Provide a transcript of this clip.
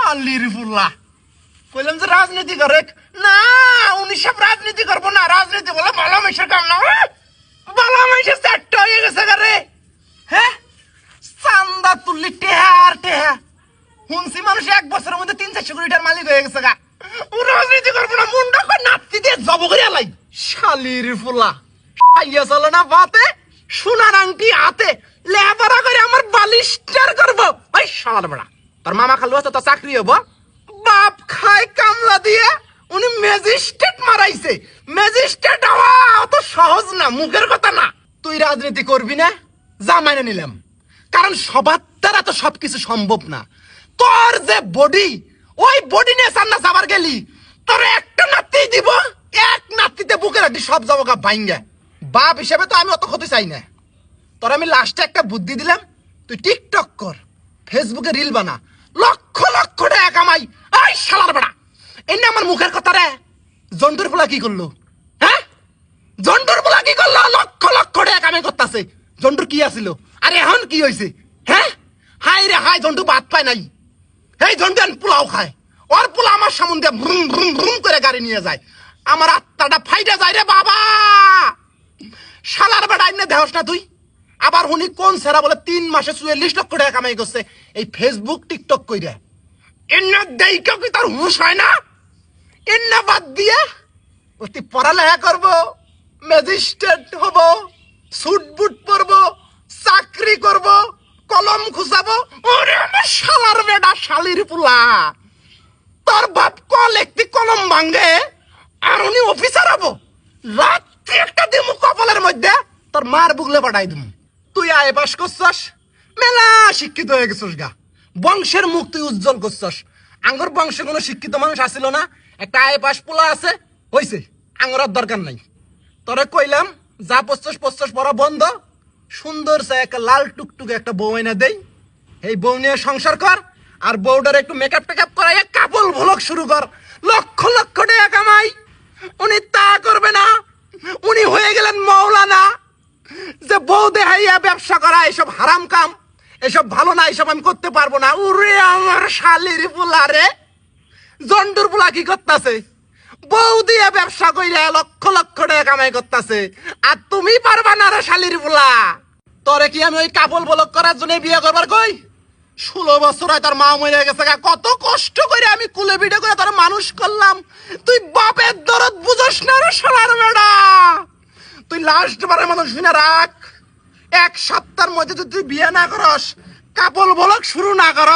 শালির ফুলা কইলাম যে রাজনীতি করে না, উনি সব রাজনীতি করবো না, রাজনীতি বলে ভালো মানুষের কাম না। ভালো মানুষের চারটা হয়ে গেছে রে। হ্যাঁ, চান্দা তুললি টেহার টেহা শুনছি মানুষ 1 বছরের মধ্যে 300-400 কোটি টাকার মালিক হয়ে গেছে গা। ও রাজনীতি করবো না, মুন্ডা করে নাতি দিয়ে জব করে আলাই। শালির ফুলা খাইয়া চলো না বাতে, সোনার আংটি হাতে, লেবারা করে আমার বালিস্টার করবো। ওই শালার বেড়া, তোর মামা খালু আছে, তোর চাকরি হবো। বাপ খায় কামলা দিয়ে উনি ম্যাজিস্ট্রেট মারাইছে। ম্যাজিস্ট্রেট হওয়া অত সহজ না, মুখের কথা না। তুই রাজনীতি করবি না, যা মাইনে নিলাম, কারণ সবার দ্বারা তো সবকিছু সম্ভব না। তোর যে বডি, ওই বডি নিয়ে সান্না যাবার গেলি তোর একটা নাতি দিব, এক নাতিতে বুকের হাড্ডি সব যাবো গা ভাইঙ্গা। বাপ হিসেবে তো আমি অত ক্ষতি চাই না। তোর আমি লাস্টে একটা বুদ্ধি দিলাম, তুই টিকটক কর, ফেসবুকে রিল বানা, লক্ষ লক্ষ টাকা কামাই। এই শালার বেড়া, এনে আমার মুখের কথা রে। জন্টুর পোলা কি করলো? হ্যাঁ, জন্টুর পোলা কি করলো? লক্ষ লক্ষ টাকা কামাই করতেছে। জন্টুর কি আছিল? আরে এখন কি হয়েছে? হ্যাঁ, হাই রে হাই, জন্টু ভাত পায় নাই। এই জন্টু পোলাও খায়, ওর পোলা আমার সামনে দিয়ে ভ্রুম ভ্রুম ভ্রুম করে গাড়ি নিয়ে যায়। আমার আত্মাটা ফাইটে যায় রে বাবা। শালার বেড়া, এনে দেহস না তুই। আবার উনি কোন সেরা বলে 3 মাসে 44 লক্ষ টাকা কামাই করছে এই ফেসবুক টিকটক কইরা। এন্না দেইকা কি তার হুশ হয় না? এন্না বাদ দিয়ে অতি পড়ালেখা করব, ম্যাজিস্ট্রেট হব, স্যুট বুট পরব, চাকরি করব, কলম খুঁজাবো। ওরে আমার শালার বেটা, শালির পুলা, তোর বাপ কলেক্টি কলম ভাঙ্গে আর উনি অফিসার হবো। রাত্রি একটা দিমু কপালের মধ্যে, তোর মার বুগলে পাঠাই দিমু। তুই আয় পাস করছস, মেলা শিক্ষিত হয়ে গেছস গা, বংশের মুখ তুই উজ্জ্বল করছস। আঙ্গর বংশে কোনো শিক্ষিত মানুষ আসিল না, একটা আয় পাস পোলা আছে, হইছে, আঙ্গর আর দরকার নাই। তোরে কইলাম যা পড়ছস পড়া বন্ধ, সুন্দর সে একটা লাল টুকটুকে একটা বউ এনে দেই, এই বউ নিয়ে সংসার কর, আর বউটার একটু মেকআপ টেকআপ করাই কাপল ভ্লগ শুরু কর, লক্ষ লক্ষ টাকা কামাই। উনি তা করবে না, উনি হয়ে গেলেন মৌলানা। যে বউ দেখাইয়া ব্যবসা করা, এসব হারাম কাম, এসব ভালো না, এসব আমি করতে পারবো না। উরে আমার শালির পোলা রে, জন্ডুর পোলা কি করতেছে? বউ দিয়ে ব্যবসা কইরা লক্ষ লক্ষ টাকা কামাই করতেছে, আর তুমি পারবা না রে শালির পোলা। তোরে কি আমি ওই কাপল ব্লগ করার জন্য বিয়ে করবার কই? 16 বছর হয় তোর মা মরে গেছে, কত কষ্ট করে আমি কুলে ভিডিও করে তোর মানুষ করলাম। তুই বাপের দরদ বুঝস না রে শালার বেড়া। তুই লাস্ট বারের মতন শুনে রাখ, 1 সপ্তাহের মধ্যে যদি তুই বিয়ে না করস, কাপল ব্লগ শুরু না কর,